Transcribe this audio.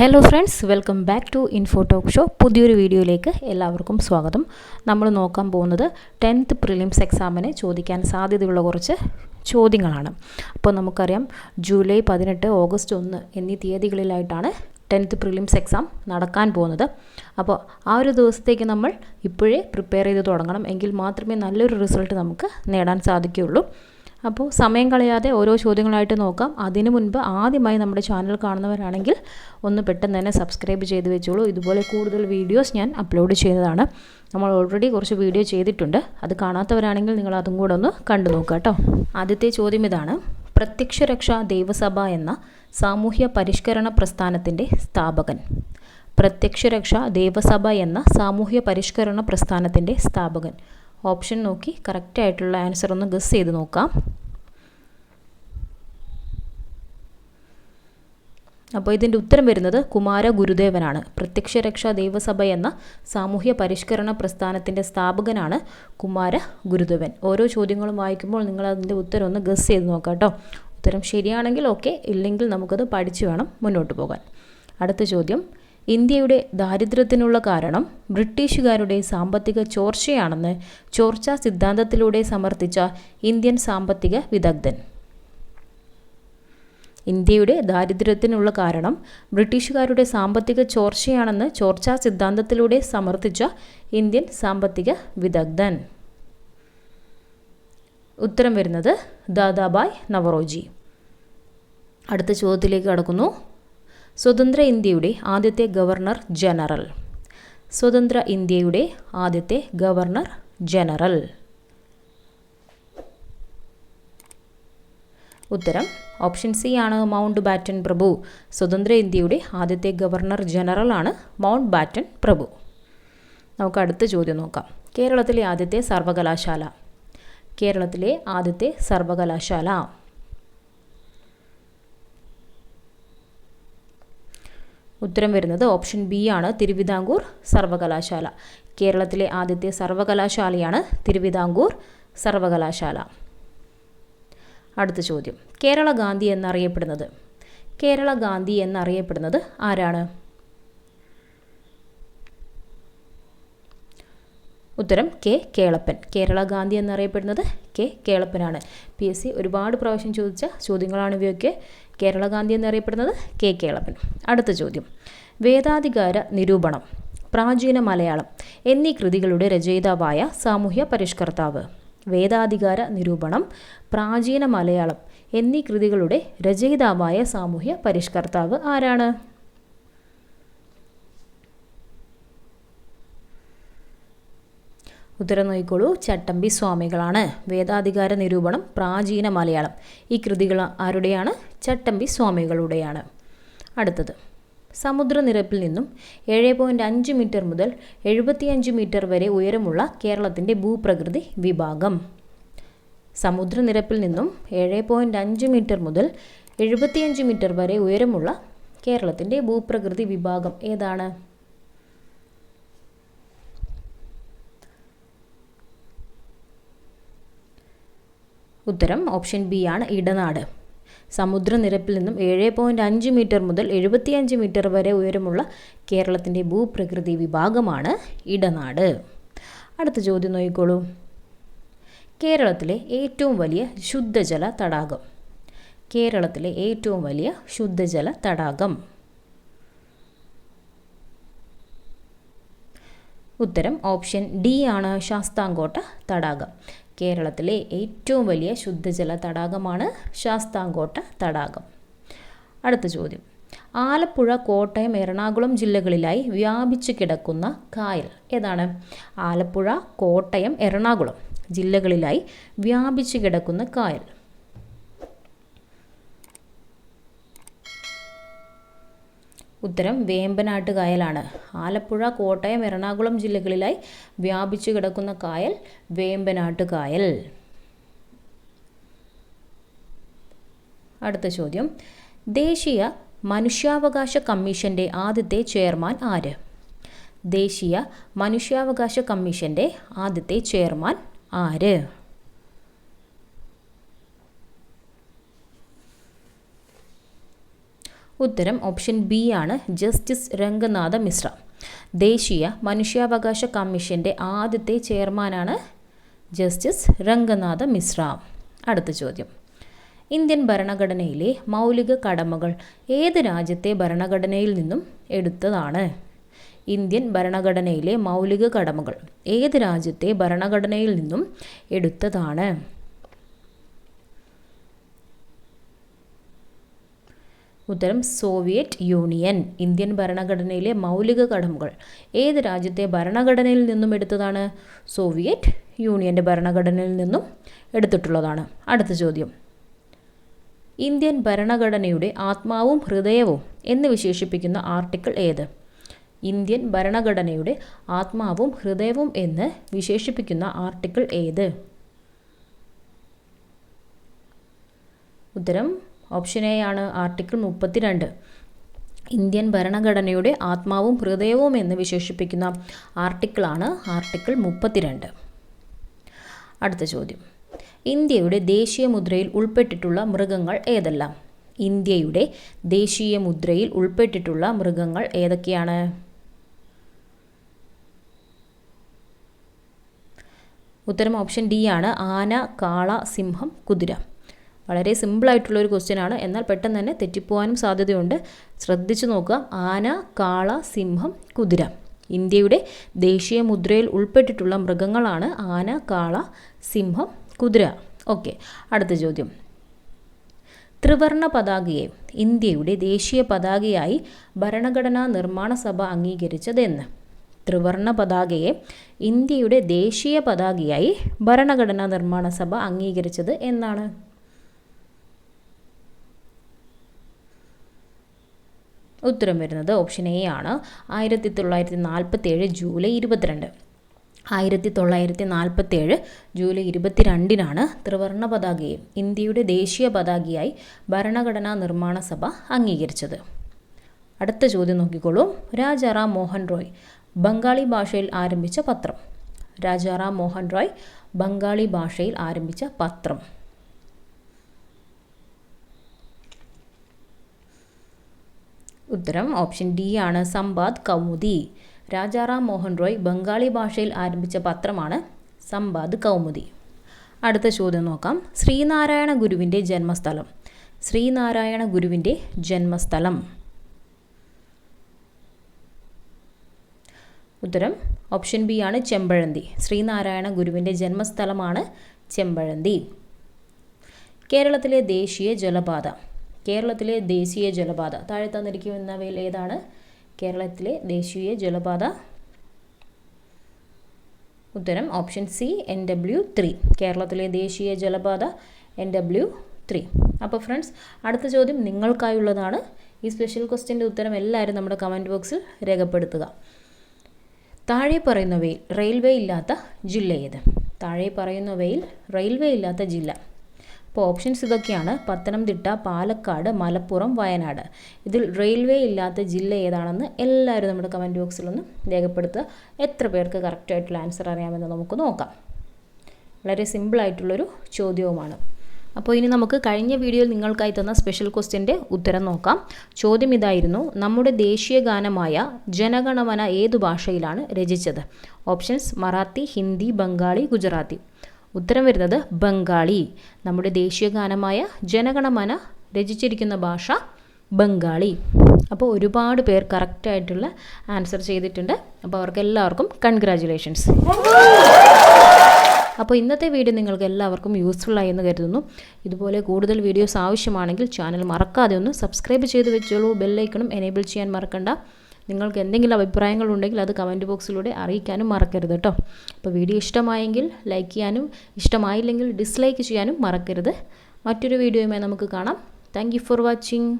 Hello friends, welcome back to Info Talk show. പുതിയൊരു വീഡിയോയിലേക്ക് എല്ലാവർക്കും സ്വാഗതം. നമ്മൾ നോക്കാൻ പോകുന്നത് 10th പ്രിലിംസ് എക്സാമിന് ചോദിക്കാൻ സാധ്യതയുള്ള കുറച്ച് ചോദ്യങ്ങളാണ്. അപ്പോൾ നമുക്കറിയാം, ജൂലൈ 18, ഓഗസ്റ്റ് 1 എന്നീ തീയതികളിലായിട്ടാണ് 10th പ്രിലിംസ് എക്സാം നടക്കാൻ പോകുന്നത്. അപ്പോൾ ആ ഒരു ദിവസത്തേക്ക് നമ്മൾ ഇപ്പോഴേ പ്രിപ്പയർ ചെയ്ത് തുടങ്ങണം. എങ്കിൽ മാത്രമേ നല്ലൊരു റിസൾട്ട് നമുക്ക് നേടാൻ സാധിക്കുകയുള്ളൂ. അപ്പോൾ സമയം കളയാതെ ഓരോ ചോദ്യങ്ങളായിട്ട് നോക്കാം. അതിനു മുൻപ് ആദ്യമായി നമ്മുടെ ചാനൽ കാണുന്നവരാണെങ്കിൽ ഒന്ന് പെട്ടെന്ന് തന്നെ സബ്സ്ക്രൈബ് ചെയ്ത് വെച്ചോളൂ. ഇതുപോലെ കൂടുതൽ വീഡിയോസ് ഞാൻ അപ്ലോഡ് ചെയ്യുന്നതാണ്. നമ്മൾ ഓൾറെഡി കുറച്ച് വീഡിയോ ചെയ്തിട്ടുണ്ട്. അത് കാണാത്തവരാണെങ്കിൽ നിങ്ങൾ അതും കൂടെ ഒന്ന് കണ്ടു നോക്കുക കേട്ടോ. ആദ്യത്തെ ചോദ്യം ഇതാണ്: പ്രത്യക്ഷരക്ഷാ ദേവസഭ എന്ന സാമൂഹ്യ പരിഷ്കരണ പ്രസ്ഥാനത്തിൻ്റെ സ്ഥാപകൻ. പ്രത്യക്ഷരക്ഷാ ദേവസഭ എന്ന സാമൂഹ്യ പരിഷ്കരണ പ്രസ്ഥാനത്തിൻ്റെ സ്ഥാപകൻ. ഓപ്ഷൻ നോക്കി കറക്റ്റായിട്ടുള്ള ആൻസർ ഒന്ന് ഗസ് ചെയ്ത് നോക്കാം. അപ്പോൾ ഇതിൻ്റെ ഉത്തരം വരുന്നത് കുമാര ഗുരുദേവനാണ്. പ്രത്യക്ഷരക്ഷാ ദേവസഭ എന്ന സാമൂഹ്യ പരിഷ്കരണ പ്രസ്ഥാനത്തിൻ്റെ സ്ഥാപകനാണ് കുമാര ഗുരുദേവൻ. ഓരോ ചോദ്യങ്ങളും വായിക്കുമ്പോൾ നിങ്ങൾ അതിൻ്റെ ഉത്തരം ഒന്ന് ഗസ് ചെയ്ത് നോക്കാം കേട്ടോ. ഉത്തരം ശരിയാണെങ്കിൽ ഓക്കെ, ഇല്ലെങ്കിൽ നമുക്കത് പഠിച്ചു വേണം മുന്നോട്ട് പോകാൻ. അടുത്ത ചോദ്യം: ഇന്ത്യയുടെ ദാരിദ്ര്യത്തിനുള്ള കാരണം ബ്രിട്ടീഷുകാരുടെ സാമ്പത്തിക ചോർച്ചയാണെന്ന് ചോർച്ചാ സിദ്ധാന്തത്തിലൂടെ സമർത്ഥിച്ച ഇന്ത്യൻ സാമ്പത്തിക വിദഗ്ധൻ. ഇന്ത്യയുടെ ദാരിദ്ര്യത്തിനുള്ള കാരണം ബ്രിട്ടീഷുകാരുടെ സാമ്പത്തിക ചോർച്ചയാണെന്ന് ചോർച്ചാ സിദ്ധാന്തത്തിലൂടെ സമർത്ഥിച്ച ഇന്ത്യൻ സാമ്പത്തിക വിദഗ്ധൻ. ഉത്തരം വരുന്നത് ദാദാബായ് നവറോജി. അടുത്ത ചോദ്യത്തിലേക്ക് കടക്കുന്നു. സ്വതന്ത്ര ഇന്ത്യയുടെ ആദ്യത്തെ ഗവർണർ ജനറൽ. സ്വതന്ത്ര ഇന്ത്യയുടെ ആദ്യത്തെ ഗവർണർ ജനറൽ. ഉത്തരം ഓപ്ഷൻ സി ആണ്, മൗണ്ട് ബാറ്റൻ പ്രഭു. സ്വതന്ത്ര ഇന്ത്യയുടെ ആദ്യത്തെ ഗവർണർ ജനറലാണ് മൗണ്ട് ബാറ്റൻ പ്രഭു. നമുക്ക് അടുത്ത ചോദ്യം നോക്കാം. കേരളത്തിലെ ആദ്യത്തെ സർവകലാശാല. കേരളത്തിലെ ആദ്യത്തെ സർവകലാശാല. ഉത്തരം വരുന്നത് ഓപ്ഷൻ ബി ആണ്, തിരുവിതാംകൂർ സർവകലാശാല. കേരളത്തിലെ ആദ്യത്തെ സർവകലാശാലയാണ് തിരുവിതാംകൂർ സർവകലാശാല. അടുത്ത ചോദ്യം: കേരള ഗാന്ധി എന്നറിയപ്പെടുന്നത്. കേരള ഗാന്ധി എന്നറിയപ്പെടുന്നത് ആരാണ്? ഉത്തരം കെ കേളപ്പൻ. കേരള ഗാന്ധി എന്നറിയപ്പെടുന്നത് കെ കേളപ്പനാണ്. PSC ഒരുപാട് പ്രാവശ്യം ചോദിച്ച ചോദ്യങ്ങളാണ് ഇവയൊക്കെ. കേരള ഗാന്ധി എന്നറിയപ്പെടുന്നത് കെ കേളപ്പൻ. അടുത്ത ചോദ്യം: വേദാധികാര നിരൂപണം, പ്രാചീന മലയാളം എന്നീ കൃതികളുടെ രചയിതാവായ സാമൂഹ്യ പരിഷ്കർത്താവ്. വേദാധികാര നിരൂപണം, പ്രാചീന മലയാളം എന്നീ കൃതികളുടെ രചയിതാവായ സാമൂഹ്യ പരിഷ്കർത്താവ് ആരാണ്? ഉത്തരം നോക്കിക്കോളൂ, ചട്ടമ്പി സ്വാമികളാണ്. വേദാധികാര നിരൂപണം, പ്രാചീന മലയാളം ഈ കൃതികൾ ആരുടെയാണ്? ചട്ടമ്പി സ്വാമികളുടെയാണ്. അടുത്തത്: സമുദ്രനിരപ്പിൽ നിന്നും 7.5 മീറ്റർ മുതൽ 75 മീറ്റർ വരെ ഉയരമുള്ള കേരളത്തിൻ്റെ ഭൂപ്രകൃതി വിഭാഗം. സമുദ്രനിരപ്പിൽ നിന്നും 7.5 മീറ്റർ മുതൽ 75 മീറ്റർ വരെ ഉയരമുള്ള കേരളത്തിൻ്റെ ഭൂപ്രകൃതി വിഭാഗം ഏതാണ്? ഉത്തരം ഓപ്ഷൻ ബി ആണ്, ഇടനാട്. സമുദ്രനിരപ്പിൽ നിന്നും 7.5 മീറ്റർ മുതൽ 75 മീറ്റർ വരെ ഉയരമുള്ള കേരളത്തിൻ്റെ ഭൂപ്രകൃതി വിഭാഗമാണ് ഇടനാട്. അടുത്ത ചോദ്യം നോക്കിക്കോളൂ. കേരളത്തിലെ ഏറ്റവും വലിയ ശുദ്ധജല തടാകം. കേരളത്തിലെ ഏറ്റവും വലിയ ശുദ്ധജല തടാകം. ഉത്തരം ഓപ്ഷൻ ഡി ആണ്, ശാസ്താംകോട്ട തടാകം. കേരളത്തിലെ ഏറ്റവും വലിയ ശുദ്ധജല തടാകമാണ് ശാസ്താംകോട്ട തടാകം. അടുത്ത ചോദ്യം: ആലപ്പുഴ, കോട്ടയം, എറണാകുളം ജില്ലകളിലായി വ്യാപിച്ചു കിടക്കുന്ന കായൽ ഏതാണ്? ആലപ്പുഴ, കോട്ടയം, എറണാകുളം ജില്ലകളിലായി വ്യാപിച്ചു കിടക്കുന്ന കായൽ. ഉത്തരം വേമ്പനാട്ട് കായലാണ്. ആലപ്പുഴ, കോട്ടയം, എറണാകുളം ജില്ലകളിലായി വ്യാപിച്ചു കിടക്കുന്ന കായൽ വേമ്പനാട്ട് കായൽ. അടുത്ത ചോദ്യം: ദേശീയ മനുഷ്യാവകാശ കമ്മീഷൻ്റെ ആദ്യത്തെ ചെയർമാൻ ആര്? ദേശീയ മനുഷ്യാവകാശ കമ്മീഷൻ്റെ ആദ്യത്തെ ചെയർമാൻ ആര്? ഉത്തരം ഓപ്ഷൻ ബി ആണ്, ജസ്റ്റിസ് രംഗനാഥ മിശ്ര. ദേശീയ മനുഷ്യാവകാശ കമ്മീഷൻ്റെ ആദ്യത്തെ ചെയർമാനാണ് ജസ്റ്റിസ് രംഗനാഥ മിശ്ര. അടുത്ത ചോദ്യം, ഇന്ത്യൻ ഭരണഘടനയിലെ മൗലിക കടമകൾ ഏത് രാജ്യത്തെ ഭരണഘടനയിൽ നിന്നും എടുത്തതാണ്? ഇന്ത്യൻ ഭരണഘടനയിലെ മൗലിക കടമകൾ ഏത് രാജ്യത്തെ ഭരണഘടനയിൽ നിന്നും എടുത്തതാണ്? ഉത്തരം സോവിയറ്റ് യൂണിയൻ. ഇന്ത്യൻ ഭരണഘടനയിലെ മൗലിക കടമകൾ ഏത് രാജ്യത്തെ ഭരണഘടനയിൽ നിന്നും എടുത്തതാണ്? സോവിയറ്റ് യൂണിയൻ്റെ ഭരണഘടനയിൽ നിന്നും എടുത്തിട്ടുള്ളതാണ്. അടുത്ത ചോദ്യം, ഇന്ത്യൻ ഭരണഘടനയുടെ ആത്മാവും ഹൃദയവും എന്ന് വിശേഷിപ്പിക്കുന്ന ആർട്ടിക്കിൾ ഏത്? ഇന്ത്യൻ ഭരണഘടനയുടെ ആത്മാവും ഹൃദയവും എന്ന് വിശേഷിപ്പിക്കുന്ന ആർട്ടിക്കിൾ ഏത്? ഉത്തരം ഓപ്ഷൻ എ ആണ്, ആർട്ടിക്കിൾ 32. ഇന്ത്യൻ ഭരണഘടനയുടെ ആത്മാവും ഹൃദയവും എന്ന് വിശേഷിപ്പിക്കുന്ന ആർട്ടിക്കിളാണ് ആർട്ടിക്കിൾ 32. അടുത്ത ചോദ്യം, ഇന്ത്യയുടെ ദേശീയ മുദ്രയിൽ ഉൾപ്പെട്ടിട്ടുള്ള മൃഗങ്ങൾ ഏതെല്ലാം? ഇന്ത്യയുടെ ദേശീയ മുദ്രയിൽ ഉൾപ്പെട്ടിട്ടുള്ള മൃഗങ്ങൾ ഏതൊക്കെയാണ്? ഉത്തരം ഓപ്ഷൻ ഡി ആണ്, ആന, കാള, സിംഹം, കുതിര. വളരെ സിമ്പിളായിട്ടുള്ളൊരു ക്വസ്റ്റ്യൻ ആണ്, എന്നാൽ പെട്ടെന്ന് തന്നെ തെറ്റിപ്പോവാനും സാധ്യതയുണ്ട്. ശ്രദ്ധിച്ചു നോക്കുക. ആന, കാള, സിംഹം, കുതിര. ഇന്ത്യയുടെ ദേശീയ മുദ്രയിൽ ഉൾപ്പെട്ടിട്ടുള്ള മൃഗങ്ങളാണ് ആന, കാള, സിംഹം, കുതിര. ഓക്കെ, അടുത്ത ചോദ്യം, ത്രിവർണ പതാകയെ ഇന്ത്യയുടെ ദേശീയ പതാകയായി ഭരണഘടനാ നിർമ്മാണ സഭ അംഗീകരിച്ചതെന്ന്? ത്രിവർണ പതാകയെ ഇന്ത്യയുടെ ദേശീയ പതാകയായി ഭരണഘടനാ നിർമ്മാണ സഭ അംഗീകരിച്ചത് എന്നാണ്? ഉത്തരം വരുന്നത് ഓപ്ഷൻ എ ആണ്, 1947 ജൂലൈ 22. 1947 ജൂലൈ 22-നാണ് ത്രിവർണ പതാകയെ ഇന്ത്യയുടെ ദേശീയ പതാകയായി ഭരണഘടനാ നിർമ്മാണ സഭ അംഗീകരിച്ചത്. അടുത്ത ചോദ്യം നോക്കിക്കോളൂ. രാജാറാം മോഹൻ റോയ് ബംഗാളി ഭാഷയിൽ ആരംഭിച്ച പത്രം? രാജാറാം മോഹൻ റോയ് ബംഗാളി ഭാഷയിൽ ആരംഭിച്ച പത്രം? ഉത്തരം ഓപ്ഷൻ ഡി ആണ്, സംബാദ് കൗമുദി. രാജാറാം മോഹൻ റോയ് ബംഗാളി ഭാഷയിൽ ആരംഭിച്ച പത്രമാണ് സംബാദ് കൗമുദി. അടുത്ത ചോദ്യം നോക്കാം. ശ്രീനാരായണ ഗുരുവിൻ്റെ ജന്മസ്ഥലം? ശ്രീനാരായണ ഗുരുവിൻ്റെ ജന്മസ്ഥലം? ഉത്തരം ഓപ്ഷൻ ബി ആണ്, ചെമ്പഴന്തി. ശ്രീനാരായണ ഗുരുവിൻ്റെ ജന്മസ്ഥലമാണ് ചെമ്പഴന്തി. കേരളത്തിലെ ദേശീയ ജലപാത? കേരളത്തിലെ ദേശീയ ജലപാത താഴെ തന്നിരിക്കുന്നവയിൽ ഏതാണ് കേരളത്തിലെ ദേശീയ ജലപാത? ഉത്തരം ഓപ്ഷൻ സി, NW3. കേരളത്തിലെ ദേശീയ ജലപാത NW3. അപ്പോൾ ഫ്രണ്ട്സ്, അടുത്ത ചോദ്യം നിങ്ങൾക്കായുള്ളതാണ്. ഈ സ്പെഷ്യൽ ക്വസ്റ്റ്യൻ്റെ ഉത്തരം എല്ലാവരും നമ്മുടെ കമൻറ്റ് ബോക്സിൽ രേഖപ്പെടുത്തുക. താഴെ പറയുന്നവയിൽ റെയിൽവേ ഇല്ലാത്ത ജില്ല ഏത്? താഴെ പറയുന്നവയിൽ റെയിൽവേ ഇല്ലാത്ത ജില്ല. അപ്പോൾ ഓപ്ഷൻസ് ഇതൊക്കെയാണ്: പത്തനംതിട്ട, പാലക്കാട്, മലപ്പുറം, വയനാട്. ഇതിൽ റെയിൽവേ ഇല്ലാത്ത ജില്ല ഏതാണെന്ന് എല്ലാവരും നമ്മുടെ കമൻറ്റ് ബോക്സിലൊന്ന് രേഖപ്പെടുത്തുക. എത്ര പേർക്ക് കറക്റ്റായിട്ടുള്ള ആൻസർ അറിയാമെന്ന് നമുക്ക് നോക്കാം. വളരെ സിമ്പിളായിട്ടുള്ളൊരു ചോദ്യവുമാണ്. അപ്പോൾ ഇനി നമുക്ക് കഴിഞ്ഞ വീഡിയോയിൽ നിങ്ങൾക്കായി തന്ന സ്പെഷ്യൽ ക്വസ്റ്റ്യൻ്റെ ഉത്തരം നോക്കാം. ചോദ്യം ഇതായിരുന്നു: നമ്മുടെ ദേശീയ ഗാനമായ ജനഗണമന ഏതു ഭാഷയിലാണ് രചിച്ചത്? ഓപ്ഷൻസ്: മറാത്തി, ഹിന്ദി, ബംഗാളി, ഗുജറാത്തി. ഉത്തരം വരുന്നത് ബംഗാളി. നമ്മുടെ ദേശീയ ഗാനമായ ജനഗണമന രചിച്ചിരിക്കുന്ന ഭാഷ ബംഗാളി. അപ്പോൾ ഒരുപാട് പേർ കറക്റ്റായിട്ടുള്ള ആൻസർ ചെയ്തിട്ടുണ്ട്. അപ്പോൾ അവർക്ക് എല്ലാവർക്കും കൺഗ്രാജുലേഷൻസ്. അപ്പോൾ ഇന്നത്തെ വീഡിയോ നിങ്ങൾക്ക് എല്ലാവർക്കും യൂസ്ഫുള്ളായി എന്ന് കരുതുന്നു. ഇതുപോലെ കൂടുതൽ വീഡിയോസ് ആവശ്യമാണെങ്കിൽ ചാനൽ മറക്കാതെ ഒന്ന് സബ്സ്ക്രൈബ് ചെയ്ത് വെച്ചോളൂ. ബെല്ലൈക്കണും എനേബിൾ ചെയ്യാൻ മറക്കണ്ട. നിങ്ങൾക്ക് എന്തെങ്കിലും അഭിപ്രായങ്ങളുണ്ടെങ്കിൽ അത് കമൻറ്റ് ബോക്സിലൂടെ അറിയിക്കാനും മറക്കരുത് കേട്ടോ. അപ്പോൾ വീഡിയോ ഇഷ്ടമായെങ്കിൽ ലൈക്ക് ചെയ്യാനും ഇഷ്ടമായില്ലെങ്കിൽ ഡിസ്ലൈക്ക് ചെയ്യാനും മറക്കരുത്. മറ്റൊരു വീഡിയോയുമായി നമുക്ക് കാണാം. Thank you for watching.